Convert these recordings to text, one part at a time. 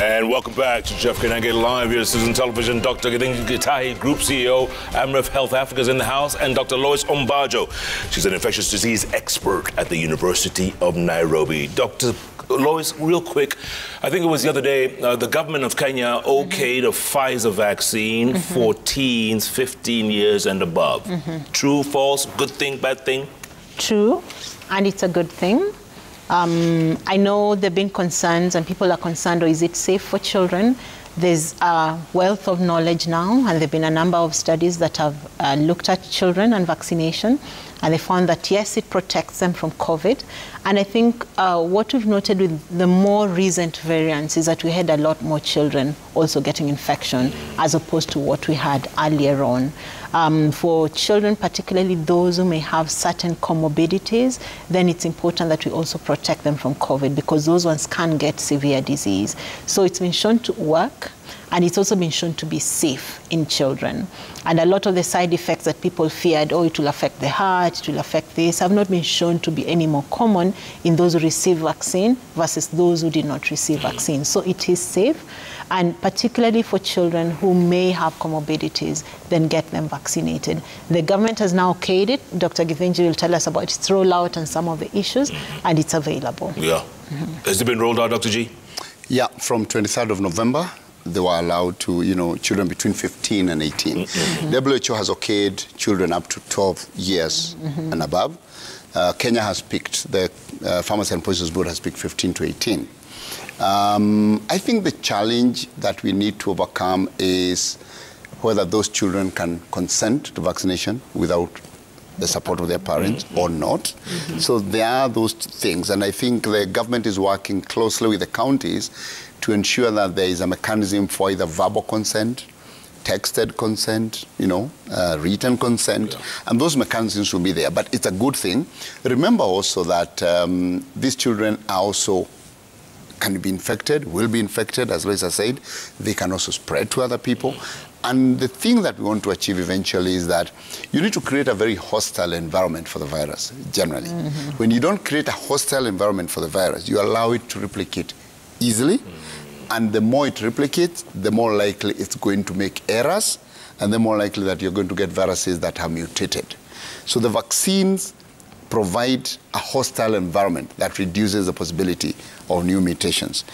And welcome back to JKLIVE Live. Here, Citizen Television. Dr. Gitahi, Group CEO, Amref Health Africa is in the house, and Dr. Lois Ombajo. She's an infectious disease expert at the University of Nairobi. Dr. Lois, real quick, I think it was the other day, the government of Kenya okayed a Pfizer vaccine for teens 15 years and above. True, false, good thing, bad thing? True, and it's a good thing. I know there have been concerns and people are concerned, or is it safe for children? There's a wealth of knowledge now, and there have been a number of studies that have looked at children and vaccination, and they found that yes, it protects them from COVID. And I think what we've noted with the more recent variants is that we had a lot more children also getting infection as opposed to what we had earlier on. For children, particularly those who may have certain comorbidities, then it's important that we also protect them from COVID, because those ones can get severe disease. So it's been shown to work, and it's also been shown to be safe in children. And a lot of the side effects that people feared, oh, it will affect the heart, it will affect this, have not been shown to be any more common in those who receive vaccine versus those who did not receive vaccine. So it is safe, and particularly for children who may have comorbidities, then get them vaccinated. The government has now okayed it. Dr. Githinji will tell us about its rollout and some of the issues, and it's available. Yeah. Has it been rolled out, Dr. G? Yeah, from 23rd of November. They were allowed to, children between 15 and 18. WHO has okayed children up to 12 years and above. Kenya has picked, the Pharmacy and Poisons Board has picked 15 to 18. I think the challenge that we need to overcome is whether those children can consent to vaccination without the support of their parents or not. So there are those things, and I think the government is working closely with the counties to ensure that there is a mechanism for either verbal consent, texted consent, written consent, and those mechanisms will be there. But it's a good thing. Remember also that these children are also can be infected, will be infected, as Lisa said. They can also spread to other people. And the thing that we want to achieve eventually is that you need to create a very hostile environment for the virus, generally. When you don't create a hostile environment for the virus, you allow it to replicate easily. And the more it replicates, the more likely it's going to make errors, and the more likely that you're going to get viruses that are mutated. So the vaccines provide a hostile environment that reduces the possibility of new mutations.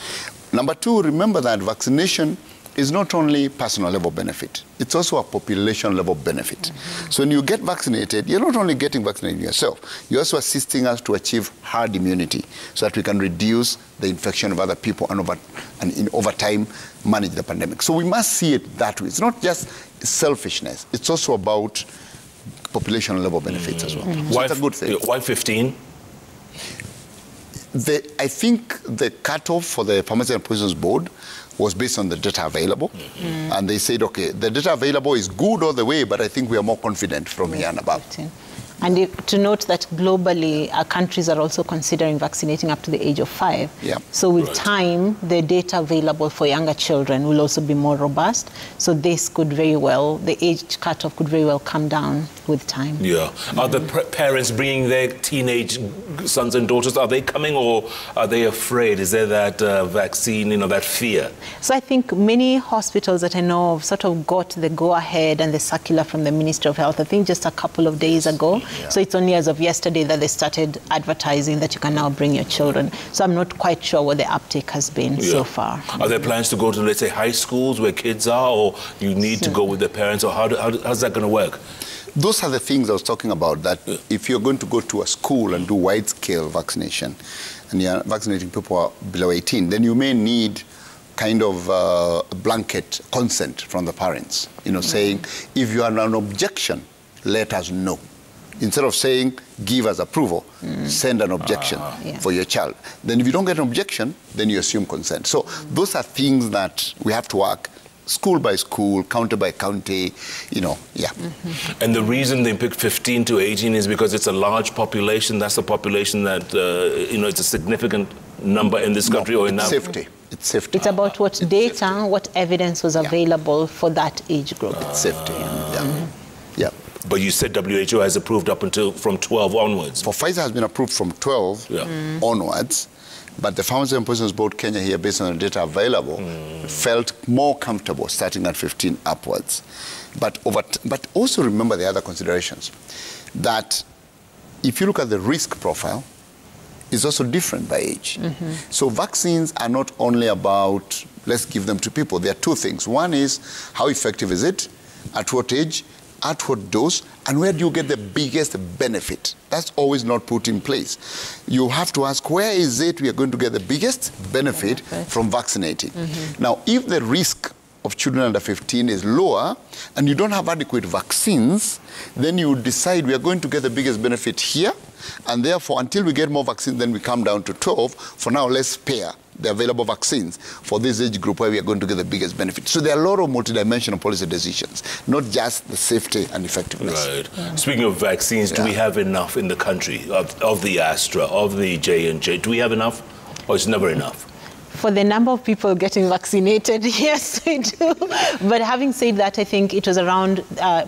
Number two, remember that vaccination is not only personal level benefit, it's also a population level benefit. So when you get vaccinated, you're not only getting vaccinated yourself, you're also assisting us to achieve herd immunity so that we can reduce the infection of other people and over time manage the pandemic. So we must see it that way. It's not just selfishness, it's also about population level benefits as well. So it's a good thing. Why 15? I think the cutoff for the Pharmacy and Poisons Board was based on the data available. And they said, okay, the data available is good all the way, but I think we are more confident from here and above. 15. And to note that globally, our countries are also considering vaccinating up to the age of 5. So with time, the data available for younger children will also be more robust. So this could very well, the age cutoff could very well come down with time. Are the parents bringing their teenage sons and daughters, are they coming, or are they afraid? Is there that vaccine, that fear? So I think many hospitals that I know of sort of got the go-ahead and the circular from the Ministry of Health, I think just a couple of days ago. So it's only as of yesterday that they started advertising that you can now bring your children. So I'm not quite sure what the uptake has been so far. Are there plans to go to, let's say, high schools where kids are, or you need to go with their parents, or how's that going to work? Those are the things I was talking about, that if you're going to go to a school and do wide-scale vaccination, and you're vaccinating people below 18, then you may need kind of a blanket consent from the parents, saying, if you have an objection, let us know. Instead of saying, give us approval, send an objection for your child. Then if you don't get an objection, then you assume consent. So those are things that we have to work school by school, county by county, And the reason they picked 15 to 18 is because it's a large population. That's a population that, it's a significant number in this country or in that. Safety. It's safety. It's about what data, what evidence was available for that age group. It's safety. But you said WHO has approved up until from 12 onwards. For Pfizer has been approved from 12 onwards. But the Pharmacy and Poisons Board Kenya here, based on the data available, felt more comfortable starting at 15 upwards. But also remember the other considerations, that if you look at the risk profile, it's also different by age. So vaccines are not only about, let's give them to people. There are two things. One is, how effective is it? At what age? At what dose? And where do you get the biggest benefit? That's always not put in place. You have to ask, where is it we are going to get the biggest benefit from vaccinating? Now, if the risk of children under 15 is lower and you don't have adequate vaccines, then you decide we are going to get the biggest benefit here, and therefore until we get more vaccines, then we come down to 12. For now, let's spare the available vaccines for this age group where we are going to get the biggest benefit. So there are a lot of multidimensional policy decisions, not just the safety and effectiveness. Right. Speaking of vaccines, do we have enough in the country of the Astra, of the J&J? Do we have enough, or is it never enough? For the number of people getting vaccinated, yes, we do. But having said that, I think it was around I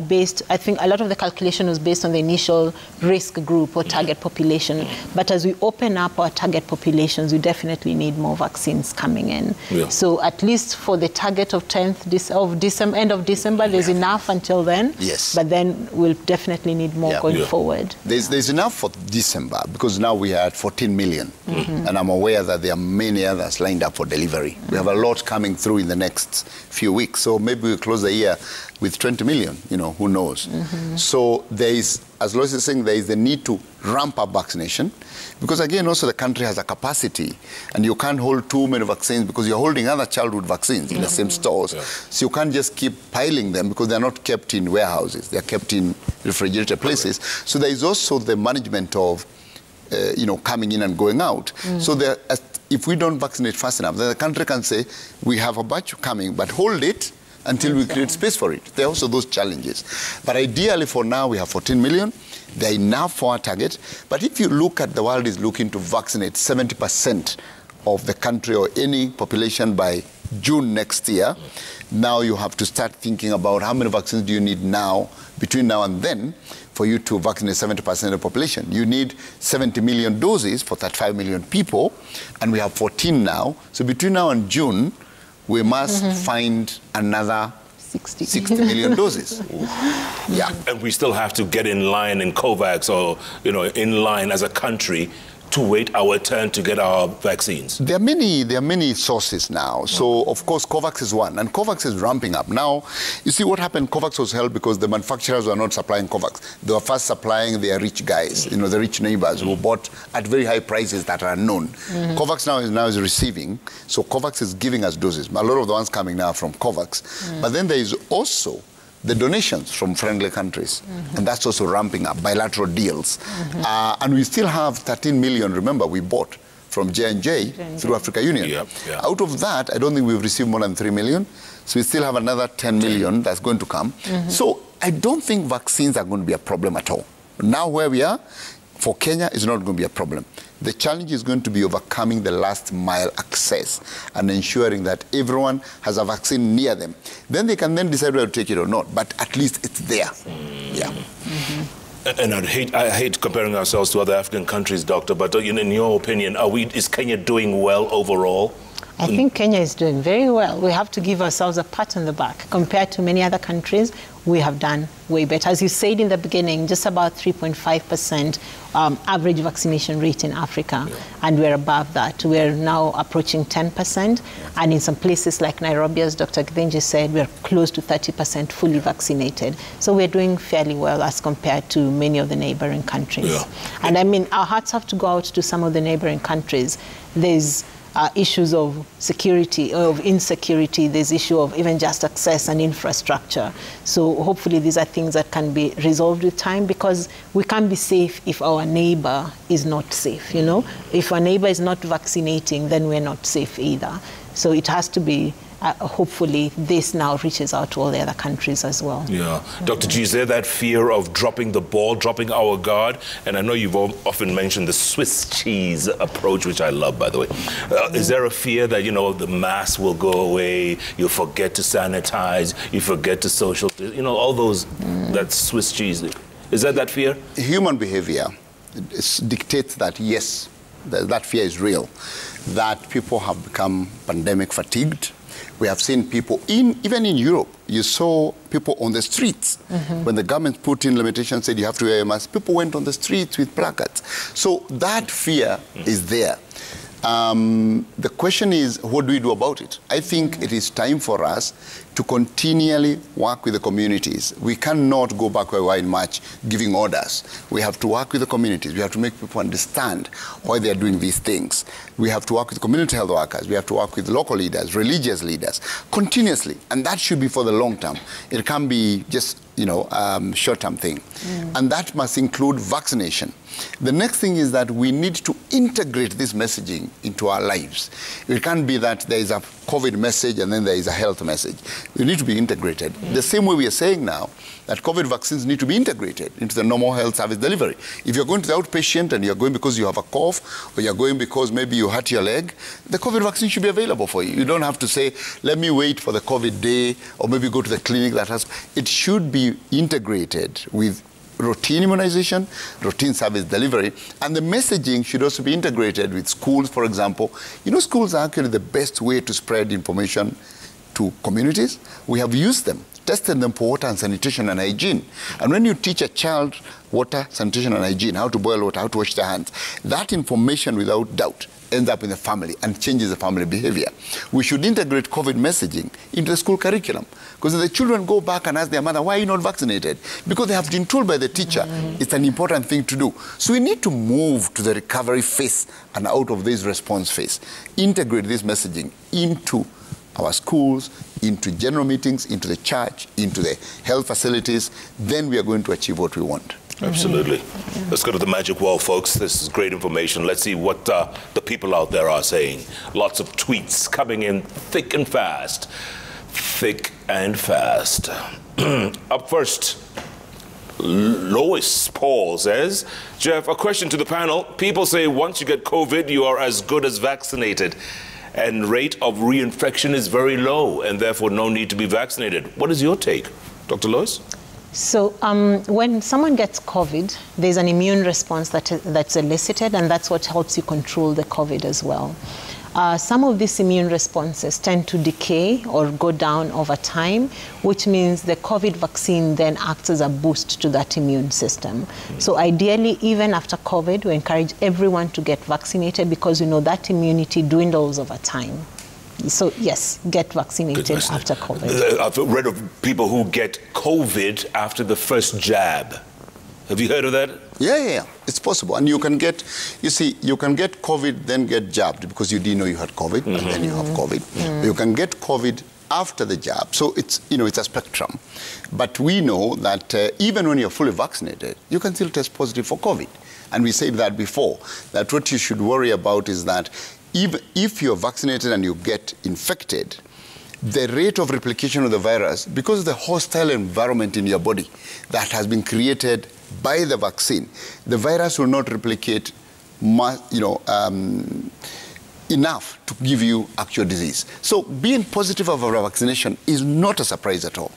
think a lot of the calculation was based on the initial risk group or target population. But as we open up our target populations, we definitely need more vaccines coming in. Yeah. So at least for the target of end of December, there's enough until then. Yes. But then we'll definitely need more going forward. There's enough for December, because now we are at 14 million. And I'm aware that there are many others lined up for delivery. We have a lot coming through in the next few weeks. So maybe we'll close the year with 20 million, who knows. So there is, as Lois is saying, there is the need to ramp up vaccination, because again, also the country has a capacity, and you can't hold too many vaccines because you're holding other childhood vaccines in the same stores. So you can't just keep piling them, because they're not kept in warehouses. They're kept in refrigerated places. So there is also the management of coming in and going out. So if we don't vaccinate fast enough, then the country can say, we have a batch coming, but hold it until we create space for it. There are also those challenges. But ideally for now, we have 14 million. They're enough for our target. But if you look at, the world is looking to vaccinate 70% of the country or any population by June next year. Now you have to start thinking about how many vaccines do you need now, between now and then, for you to vaccinate 70% of the population. You need 70 million doses for 35 million people, and we have 14 now. So between now and June, we must find another 60 million doses. Yeah. And we still have to get in line in COVAX, or, in line as a country, to wait our turn to get our vaccines? There are many sources now. So, of course, COVAX is one, and COVAX is ramping up. Now, you see what happened, COVAX was held because the manufacturers were not supplying COVAX. They were first supplying their rich guys, the rich neighbors who bought at very high prices that are unknown. COVAX now is receiving, so COVAX is giving us doses. A lot of the ones coming now are from COVAX. But then there is also the donations from friendly countries, and that's also ramping up, bilateral deals. And we still have 13 million, remember, we bought from J&J through Africa Union. Out of that, I don't think we've received more than 3 million, so we still have another 10 million that's going to come. So I don't think vaccines are going to be a problem at all. Now where we are, for Kenya, it's not going to be a problem. The challenge is going to be overcoming the last mile access and ensuring that everyone has a vaccine near them. Then they can then decide whether to take it or not, but at least it's there. And I hate comparing ourselves to other African countries, Doctor, but in your opinion, is Kenya doing well overall? I think Kenya is doing very well. We have to give ourselves a pat on the back. Compared to many other countries, we have done way better. As you said in the beginning, just about 3.5% average vaccination rate in Africa, and we're above that. We're now approaching 10%, and in some places like Nairobi, as Dr. Githinji said, we're close to 30% fully vaccinated. So we're doing fairly well as compared to many of the neighboring countries. And I mean, our hearts have to go out to some of the neighboring countries. There's issues of security, of insecurity, there's issue of even just access and infrastructure. So hopefully these are things that can be resolved with time, because we can't be safe if our neighbor is not safe, If our neighbor is not vaccinating, then we're not safe either. So it has to be, hopefully this now reaches out to all the other countries as well. Dr. G, is there that fear of dropping the ball, dropping our guard? And I know you've often mentioned the Swiss cheese approach, which I love, by the way. Is there a fear that, the mask will go away, you forget to sanitize, you forget to social, all those, that Swiss cheese? Is that fear? Human behavior dictates that, yes, that fear is real. that people have become pandemic fatigued. We have seen people, even in Europe, you saw people on the streets. When the government put in limitations, said you have to wear a mask, people went on the streets with placards. So that fear is there. The question is, what do we do about it? I think it is time for us to continually work with the communities. We cannot go back where we were in March giving orders. We have to work with the communities. We have to make people understand why they are doing these things. We have to work with community health workers. We have to work with local leaders, religious leaders, continuously. And that should be for the long term. It can't be just, short-term thing. And that must include vaccination. The next thing is that we need to integrate this messaging into our lives. It can't be that there is a COVID message and then there is a health message. We need to be integrated. The same way we are saying now that COVID vaccines need to be integrated into the normal health service delivery. If you're going to the outpatient and you're going because you have a cough, or you're going because maybe you hurt your leg, the COVID vaccine should be available for you. You don't have to say, let me wait for the COVID day, or maybe go to the clinic that has. It should be integrated with routine immunization, routine service delivery, and the messaging should also be integrated with schools, for example. Schools are actually the best way to spread information to communities. We have used them, tested them for water and sanitation and hygiene. And when you teach a child water, sanitation and hygiene, how to boil water, how to wash their hands, that information without doubt ends up in the family and changes the family behavior. We should integrate COVID messaging into the school curriculum. Because if the children go back and ask their mother, why are you not vaccinated? Because they have been told by the teacher it's an important thing to do. So we need to move to the recovery phase and out of this response phase. Integrate this messaging into our schools, into general meetings, into the church, into the health facilities. Then we are going to achieve what we want. Absolutely. Let's go to the magic wall, folks. This is great information. Let's see what the people out there are saying. Lots of tweets coming in thick and fast. Thick and fast. Up first, Lois Paul says, Jeff, a question to the panel. People say once you get COVID, you are as good as vaccinated. And rate of reinfection is very low, and therefore no need to be vaccinated. What is your take, Dr. Lois? So when someone gets COVID, there's an immune response that's elicited, and that's what helps you control the COVID as well. Some of these immune responses tend to decay or go down over time, which means the COVID vaccine then acts as a boost to that immune system. So ideally, even after COVID, we encourage everyone to get vaccinated because we know that immunity dwindles over time. So yes, get vaccinated after COVID. I've read of people who get COVID after the first jab. Have you heard of that? Yeah. It's possible. And you can get, you can get COVID, then get jabbed because you didn't know you had COVID, and then you have COVID. You can get COVID after the jab. So it's, it's a spectrum. But we know that even when you're fully vaccinated, you can still test positive for COVID. And we said that before, that what you should worry about is that if you're vaccinated and you get infected, the rate of replication of the virus, because of the hostile environment in your body that has been created by the vaccine, the virus will not replicate enough to give you actual disease. So being positive of a vaccination is not a surprise at all.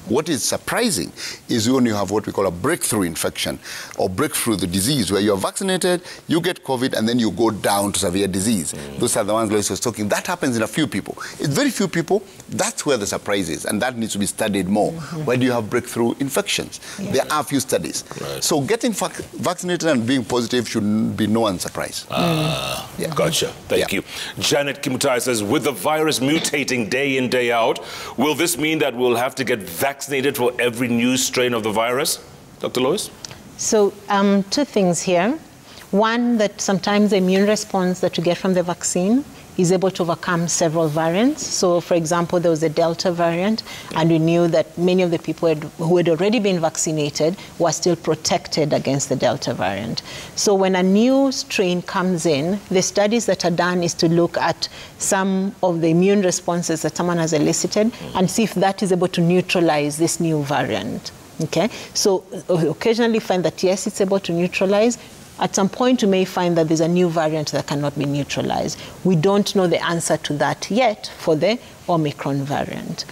What is surprising is when you have what we call a breakthrough infection or breakthrough the disease, where you're vaccinated, you get COVID, and then you go down to severe disease. Those are the ones Lois was talking. That happens in a few people. It's very few people. That's where the surprise is, and that needs to be studied more. Where do you have breakthrough infections? There are a few studies. So getting vaccinated and being positive should be no one surprise. Gotcha. Thank you. Janet Kimutai says, with the virus mutating day in, day out, will this mean that we'll have to get vaccinated for every new strain of the virus? Dr. Lois? So two things here. One, that sometimes the immune response that you get from the vaccine is able to overcome several variants. So, for example, there was a Delta variant, and we knew that many of the people who had already been vaccinated were still protected against the Delta variant. So when a new strain comes in, the studies that are done is to look at some of the immune responses that someone has elicited and see if that is able to neutralize this new variant. Okay? So occasionally find that, yes, it's able to neutralize. At some point, you may find that there's a new variant that cannot be neutralized. We don't know the answer to that yet for the Omicron variant.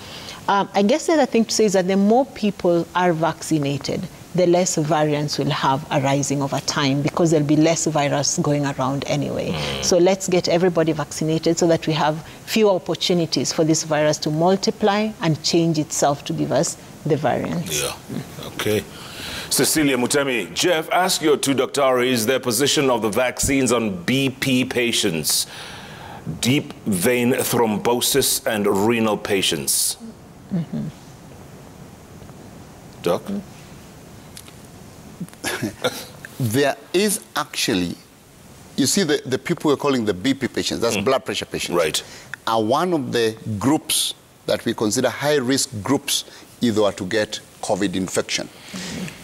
I guess the other thing to say is that the more people are vaccinated, the less variants will have arising over time, because there'll be less virus going around anyway. So let's get everybody vaccinated so that we have fewer opportunities for this virus to multiply and change itself to give us the variants. Yeah. Okay. Cecilia Mutemi, Jeff, ask your two doctores their position of the vaccines on BP patients, deep vein thrombosis and renal patients. Doc? There is actually, you see, the people we're calling the BP patients, that's blood pressure patients, Right. are one of the groups that we consider high-risk groups either to get COVID infection.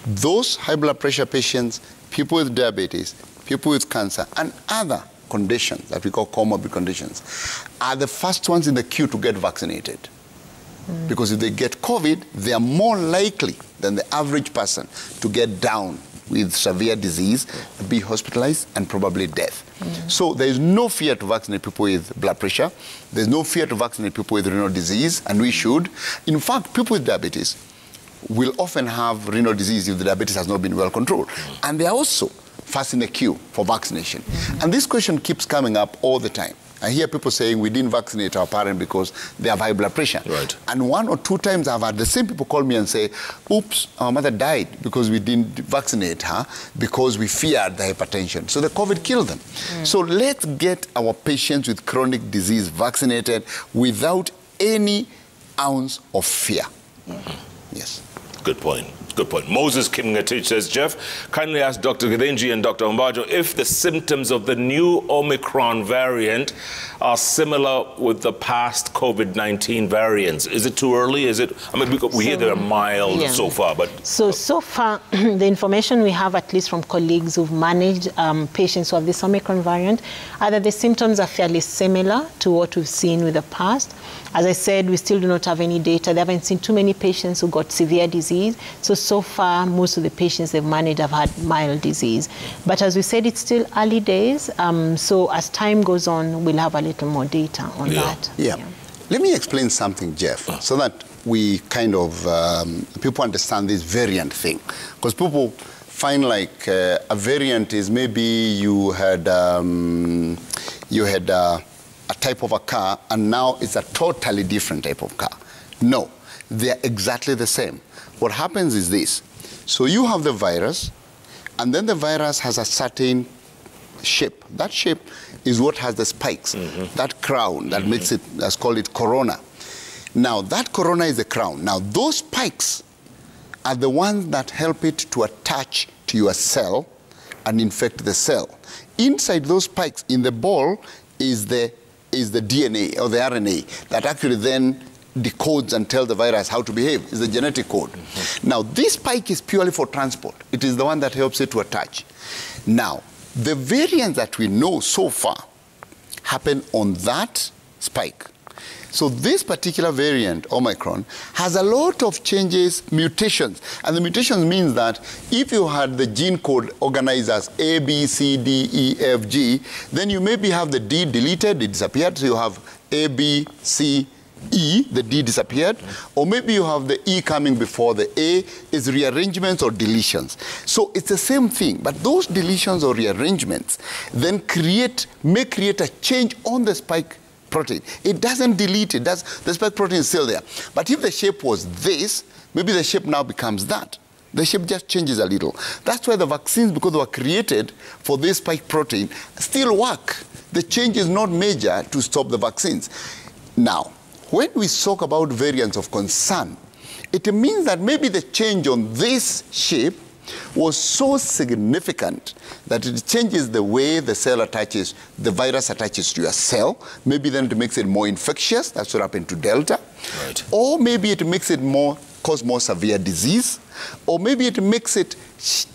Those high blood pressure patients, people with diabetes, people with cancer, and other conditions that we call comorbid conditions, are the first ones in the queue to get vaccinated. Because if they get COVID, they are more likely than the average person to get down with severe disease, be hospitalized, and probably death. So there is no fear to vaccinate people with blood pressure. There's no fear to vaccinate people with renal disease, and we should. In fact, people with diabetes will often have renal disease if the diabetes has not been well controlled. And they are also first in the queue for vaccination. And this question keeps coming up all the time. I hear people saying we didn't vaccinate our parent because they have high blood pressure. Right. And 1 or 2 times I've had the same people call me and say, oops, our mother died because we didn't vaccinate her because we feared the hypertension. So the COVID killed them. So let's get our patients with chronic disease vaccinated without any ounce of fear. Yes. Good point. Good point. Moses Kimngatich says, Jeff, kindly ask Dr. Gidenji and Dr. Ombajo if the symptoms of the new Omicron variant are similar with the past COVID-19 variants. Is it too early? Is it? I mean, we hear they're mild so far, but... So far, the information we have, at least from colleagues who've managed patients who have this Omicron variant, are that the symptoms are fairly similar to what we've seen with the past. As I said, we still do not have any data. They haven't seen too many patients who got severe disease. So far, most of the patients they've managed have had mild disease. But as we said, it's still early days. So as time goes on, we'll have a little more data on that. Yeah. Let me explain something, Jeff, so that we kind of, people understand this variant thing. Because people find like a variant is maybe you had a type of a car, and now it's a totally different type of car. No, they're exactly the same. What happens is this. So you have the virus, and then the virus has a certain shape. That shape is what has the spikes, that crown that makes it, let's call it corona. Now, that corona is the crown. Now, those spikes are the ones that help it to attach to your cell and infect the cell. Inside those spikes in the ball is the DNA or the RNA that actually then decodes and tells the virus how to behave. It's the genetic code. Now, this spike is purely for transport. It is the one that helps it to attach. Now, the variants that we know so far happen on that spike. So this particular variant, Omicron, has a lot of changes, mutations. And the mutations means that if you had the gene code organized as A, B, C, D, E, F, G, then you maybe have the D deleted, it disappeared, so you have A, B, C, E, the D disappeared, or maybe you have the E coming before the A, is rearrangements or deletions. So it's the same thing, but those deletions or rearrangements then may create a change on the spike protein. It doesn't delete it. The spike protein is still there. But if the shape was this, maybe the shape now becomes that. The shape just changes a little. That's why the vaccines, because they were created for this spike protein, still work. The change is not major to stop the vaccines. Now, when we talk about variants of concern, it means that maybe the change on this shape was so significant that it changes the way the cell attaches, the virus attaches to your cell. Maybe then it makes it more infectious. That's what happened to Delta. Right. Or maybe it makes it cause more severe disease. Or maybe it makes it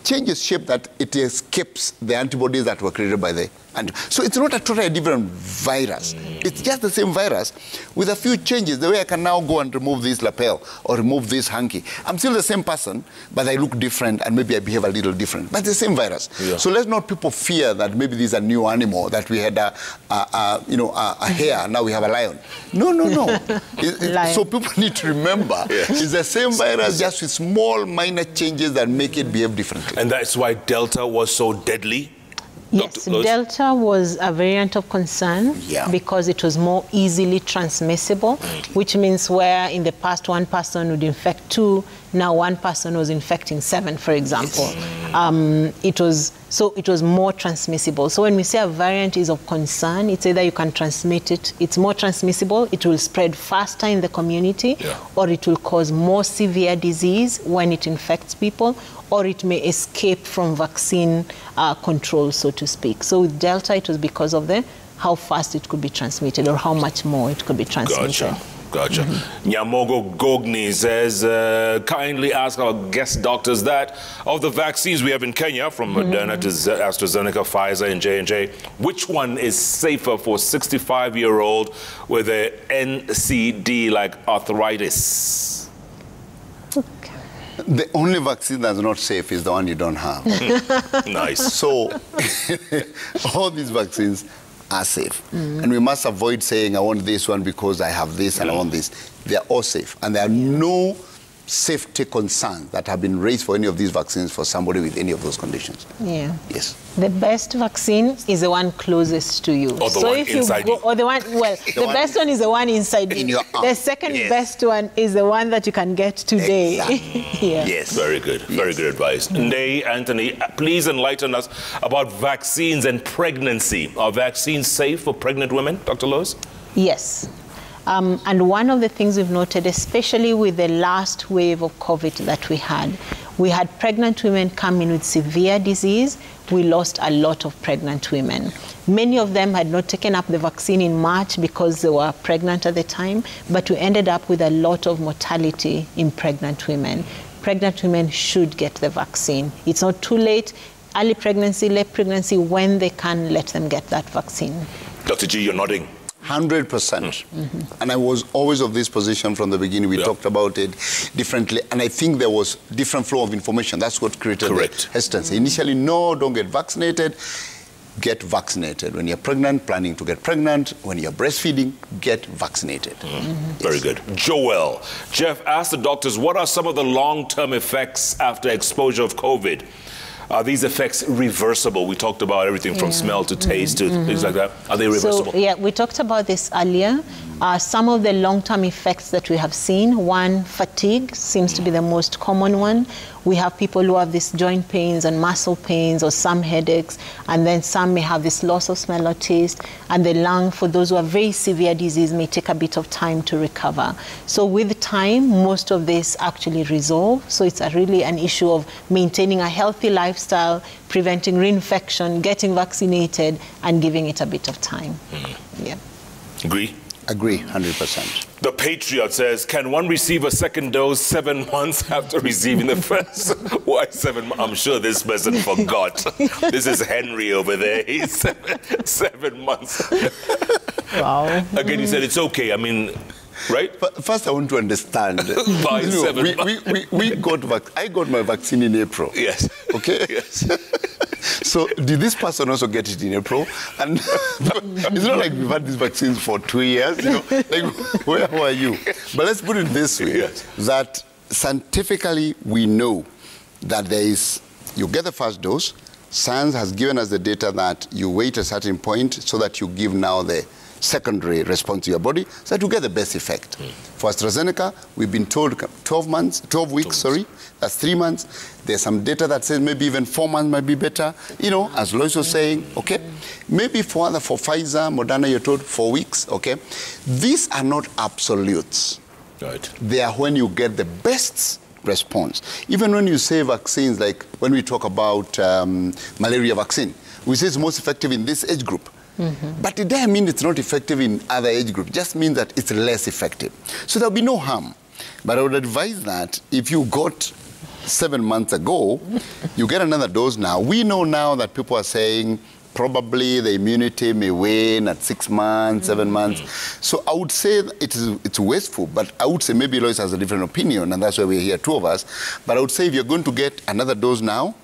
changes shape that it escapes the antibodies that were created by the And so it's not a totally different virus. It's just the same virus with a few changes. The way I can now go and remove this lapel or remove this hanky. I'm still the same person, but I look different and maybe I behave a little different. But the same virus. Yeah. So let's not people fear that maybe this is a new animal, that we had a hare, now we have a lion. No, no, no. So people need to remember it's the same virus, just with small minor changes that make it behave differently. And that's why Delta was so deadly? Yes, Delta was a variant of concern because it was more easily transmissible, which means where in the past one person would infect 2, now one person was infecting 7, for example. Yes. It was more transmissible. So when we say a variant is of concern, it's either you can transmit it, it's more transmissible, it will spread faster in the community, or it will cause more severe disease when it infects people, or it may escape from vaccine control, so to speak. So with Delta, it was because of how fast it could be transmitted or how much more it could be transmitted. Gotcha. Nyamogo Gogni says, kindly ask our guest doctors that of the vaccines we have in Kenya, from Moderna to AstraZeneca, Pfizer, and J&J, which one is safer for 65-year-old with a NCD like arthritis? Okay. The only vaccine that's not safe is the one you don't have. Nice. So all these vaccines are safe. And we must avoid saying, I want this one because I have this and I want this. They're all safe. And there are no safety concerns that have been raised for any of these vaccines for somebody with any of those conditions. Yeah. Yes. The best vaccine is the one closest to you. Or the one inside you. Or the one, well, the best one is the one inside you. In your arm. The second best one is the one that you can get today. Exactly. Yes. Very good. Very good advice. Nay, Anthony, please enlighten us about vaccines and pregnancy. Are vaccines safe for pregnant women, Dr. Lois? Yes. And one of the things we've noted, especially with the last wave of COVID that we had pregnant women come in with severe disease. We lost a lot of pregnant women. Many of them had not taken up the vaccine in March because they were pregnant at the time, but we ended up with a lot of mortality in pregnant women. Pregnant women should get the vaccine. It's not too late. Early pregnancy, late pregnancy, when they can, let them get that vaccine. Dr. G, you're nodding. 100%. And I was always of this position from the beginning. We talked about it differently. And I think there was different flow of information. That's what created the hesitancy. Initially, no, don't get vaccinated. Get vaccinated. When you're pregnant, planning to get pregnant, when you're breastfeeding, get vaccinated. Very good. Joel, Jeff asked the doctors, what are some of the long-term effects after exposure of COVID? Are these effects reversible? We talked about everything from smell to taste to things like that. Are they reversible? So, we talked about this earlier. Some of the long-term effects that we have seen, one, fatigue seems to be the most common one. We have people who have these joint pains and muscle pains or some headaches, and then some may have this loss of smell or taste, and the lung, for those who have very severe disease, may take a bit of time to recover. So with time, most of this actually resolve. So it's really an issue of maintaining a healthy lifestyle, preventing reinfection, getting vaccinated, and giving it a bit of time. Agree? Agree, 100%. The Patriot says, can one receive a second dose 7 months after receiving the first? Why 7 months? I'm sure this person forgot. This is Henry over there. He's 7 months. Wow. Again, he said it's okay. I mean, right? First, I want to understand. By 7 months. I got my vaccine in April. Yes. Okay? Yes. So did this person also get it in April? And it's not like we've had these vaccines for 2 years. You know, like, where were you? But let's put it this way, that scientifically we know that there is, you get the first dose, science has given us the data that you wait a certain point so that you give now the secondary response to your body so that you get the best effect. For AstraZeneca, we've been told 12 weeks, that's 3 months. There's some data that says maybe even 4 months might be better, you know, as Lois was saying, okay? Maybe for Pfizer, Moderna, you're told 4 weeks, okay? These are not absolutes. Right. They are when you get the best response. Even when you say vaccines, like when we talk about malaria vaccine, we say it's most effective in this age group. But it doesn't mean it's not effective in other age groups. It just means that it's less effective. So there'll be no harm. But I would advise that if you got 7 months ago, you get another dose now. We know now that people are saying probably the immunity may wane at 6 months, 7 months. So I would say it's wasteful, but I would say maybe Lois has a different opinion, and that's why we're here, two of us. But I would say if you're going to get another dose now,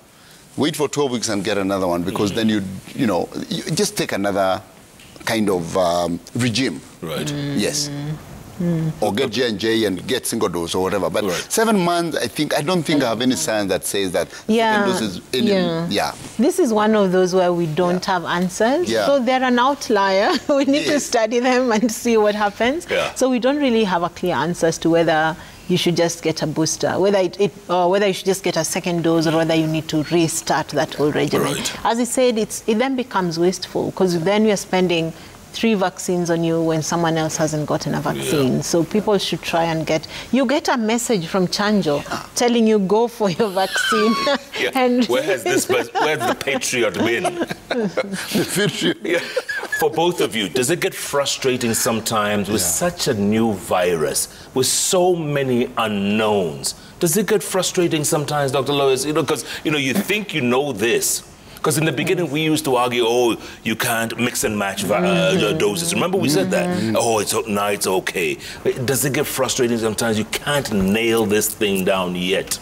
wait for 12 weeks and get another one, because then you just take another kind of regime. Right. Yes. Or get J&J and get single dose or whatever. But 7 months, I don't think I have any sign that says that second dose is This is one of those where we don't have answers. So they're an outlier. We need to study them and see what happens. So we don't really have a clear answer as to whether you should just get a booster, whether you should just get a second dose, or whether you need to restart that whole regimen. As I said, it then becomes wasteful, because then you're spending 3 vaccines on you when someone else hasn't gotten a vaccine. So people should try and you get a message from Chanjo telling you go for your vaccine. And where's the patriot been? The patriot. For both of you, does it get frustrating sometimes with such a new virus, with so many unknowns? Does it get frustrating sometimes, Dr. Lois? Because you think you know this. Because in the beginning, we used to argue, oh, you can't mix and match doses. Remember we said that? Oh, it's okay. Does it get frustrating sometimes? You can't nail this thing down yet.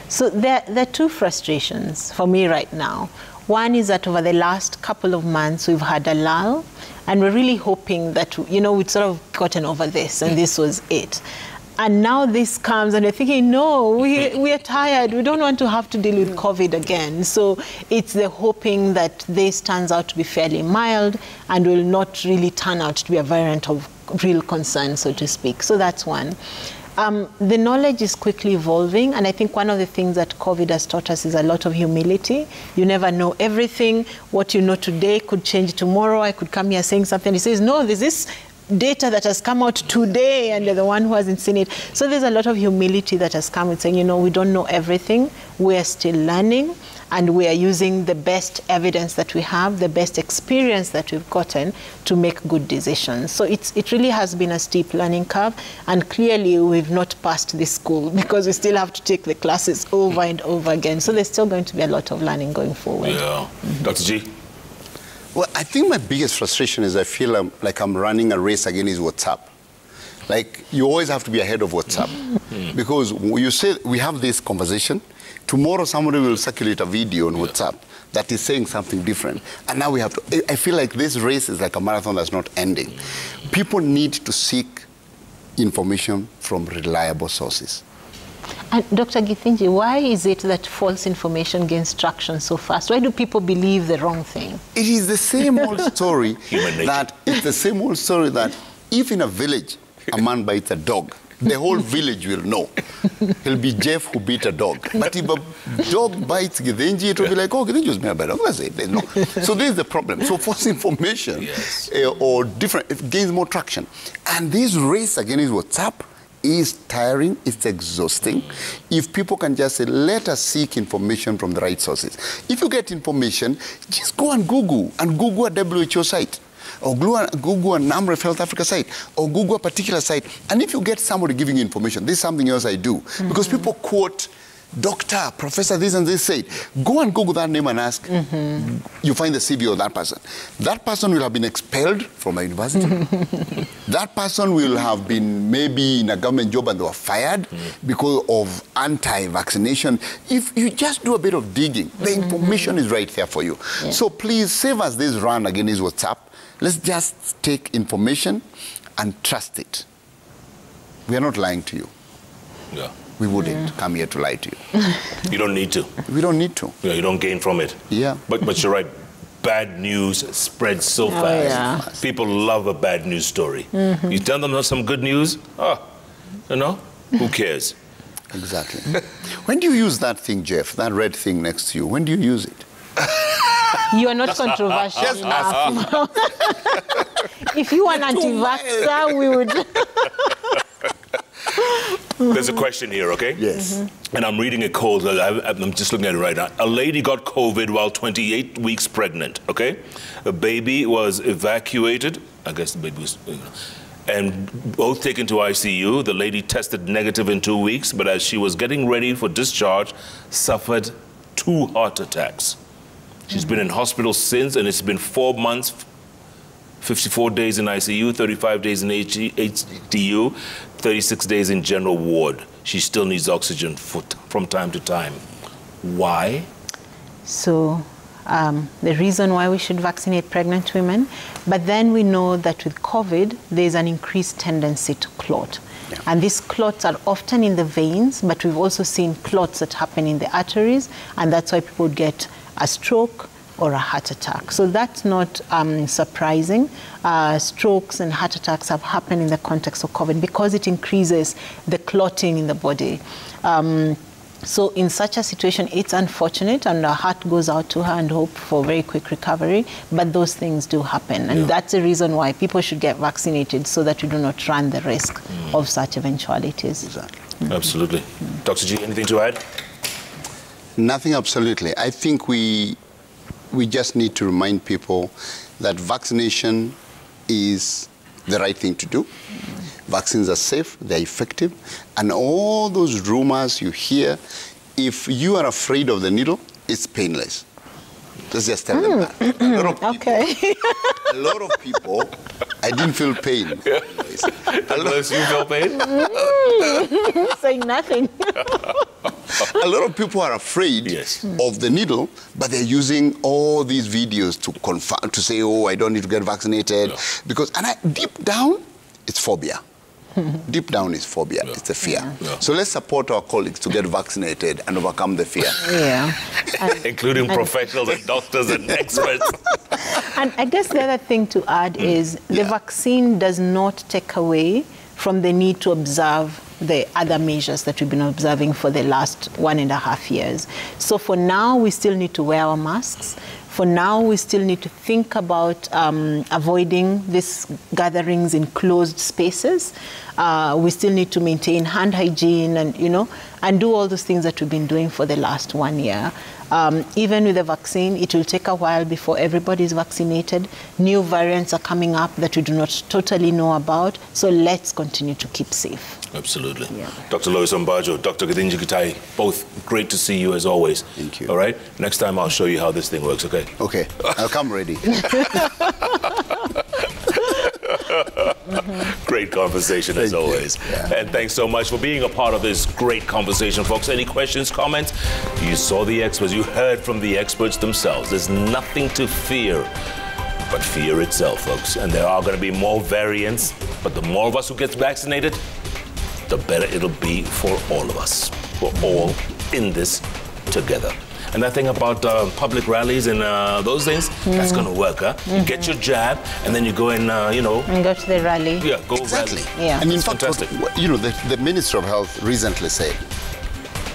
So there are 2 frustrations for me right now. One is that over the last couple of months, we've had a lull, and we're really hoping that, we'd sort of gotten over this, and this was it. And now this comes, and we're thinking, no, we are tired. We don't want to have to deal with COVID again. So it's the hoping that this turns out to be fairly mild and will not really turn out to be a variant of real concern, so to speak. So that's one. The knowledge is quickly evolving, and I think one of the things that COVID has taught us is a lot of humility. You never know everything. What you know today could change tomorrow. I could come here saying something, and he says, no, there's this data that has come out today, and you're the one who hasn't seen it. So there's a lot of humility that has come with saying, we don't know everything. We're still learning, and we are using the best evidence that we have, the best experience that we've gotten to make good decisions. So it really has been a steep learning curve, and clearly we've not passed this school, because we still have to take the classes over and over again. So there's still going to be a lot of learning going forward. Yeah. Dr. G? Well, I think my biggest frustration is I feel like I'm running a race against WhatsApp. Like, you always have to be ahead of WhatsApp. Because you say we have this conversation, tomorrow somebody will circulate a video on WhatsApp that is saying something different. And now we have to, I feel like this race is like a marathon that's not ending. People need to seek information from reliable sources. And Dr. Githinji, why is it that false information gains traction so fast? Why do people believe the wrong thing? It is the same old story that if in a village a man bites a dog, the whole village will know. It'll be Jeff who beat a dog. But if a dog bites Githinji, it will be like, oh, Githinji was made by a dog. That's it. No. So there's the problem. So false information or different, it gains more traction. And this race against WhatsApp is tiring, it's exhausting. If people can just say, let us seek information from the right sources. If you get information, just go and Google a WHO site, or Google an AMREF Health Africa site, or Google a particular site. And if you get somebody giving you information, this is something else I do. Because people quote, doctor, professor, this and this said. Go and Google that name and ask. You find the CV of that person. That person will have been expelled from a university. That person will have been maybe in a government job and they were fired because of anti-vaccination. If you just do a bit of digging, the information is right there for you. So please save us this run against WhatsApp. Let's just take information and trust it. We are not lying to you. Yeah. We wouldn't come here to lie to you. You don't need to. We don't need to. Yeah, you don't gain from it. Yeah. But you're right. Bad news spreads so fast. Yeah. People love a bad news story. You tell them some good news, who cares? Exactly. When do you use that thing, Jeff, that red thing next to you? When do you use it? You are not controversial enough. If you were an anti-vaxxer, we would... There's a question here, okay? Yes. And I'm reading a code. I'm just looking at it right now. A lady got COVID while 28 weeks pregnant, okay? A baby was evacuated. I guess the baby was... and both taken to ICU. The lady tested negative in 2 weeks, but as she was getting ready for discharge, suffered 2 heart attacks. She's been in hospital since, and it's been 4 months, 54 days in ICU, 35 days in HDU, 36 days in general ward. She still needs oxygen from time to time. Why? So the reason why we should vaccinate pregnant women, but then we know that with COVID, there's an increased tendency to clot. Yeah. And these clots are often in the veins, but we've also seen clots that happen in the arteries, and that's why people get a stroke or a heart attack. So that's not surprising. Strokes and heart attacks have happened in the context of COVID because it increases the clotting in the body. So in such a situation, it's unfortunate, and our heart goes out to her and hope for very quick recovery, but those things do happen. And that's the reason why people should get vaccinated, so that we do not run the risk of such eventualities. Exactly. Absolutely. Dr. G, anything to add? Nothing, absolutely. I think we just need to remind people that vaccination is the right thing to do. Vaccines are safe, they're effective, and all those rumors you hear, if you are afraid of the needle, it's painless. Let's just tell them that. A lot of people, a lot of people, I didn't feel pain. Unless you feel pain? Saying nothing. A lot of people are afraid of the needle, but they're using all these videos to confirm, to say, oh, I don't need to get vaccinated. Because, deep down, it's phobia. Deep down is phobia. It's a fear. So let's support our colleagues to get vaccinated and overcome the fear. Including professionals and doctors and experts. And I guess the other thing to add is the vaccine does not take away from the need to observe the other measures that we've been observing for the last 1.5 years. So for now, we still need to wear our masks. For now, we still need to think about avoiding these gatherings in closed spaces. We still need to maintain hand hygiene and, and do all those things that we've been doing for the last 1 year. Even with the vaccine, it will take a while before everybody is vaccinated. New variants are coming up that we do not totally know about. So let's continue to keep safe. Absolutely. Dr. Lois Ombajo, Dr. Githinji Gitahi, both great to see you as always. Thank you. All right? Next time I'll show you how this thing works, okay? Okay. I'll come ready. Great conversation as always. And thanks so much for being a part of this great conversation, folks. Any questions, comments? You saw the experts. You heard from the experts themselves. There's nothing to fear but fear itself, folks. And there are going to be more variants, but the more of us who get vaccinated, the better it'll be for all of us. We're all in this together. And that thing about public rallies and those things, that's going to work, huh? You get your jab, and then you go and, And go to the rally. Yeah, go exactly. rally. And in fact, the Minister of Health recently said,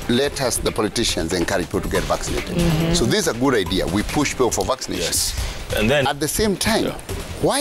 let us, the politicians, encourage people to get vaccinated. So this is a good idea. We push people for vaccination. And then at the same time,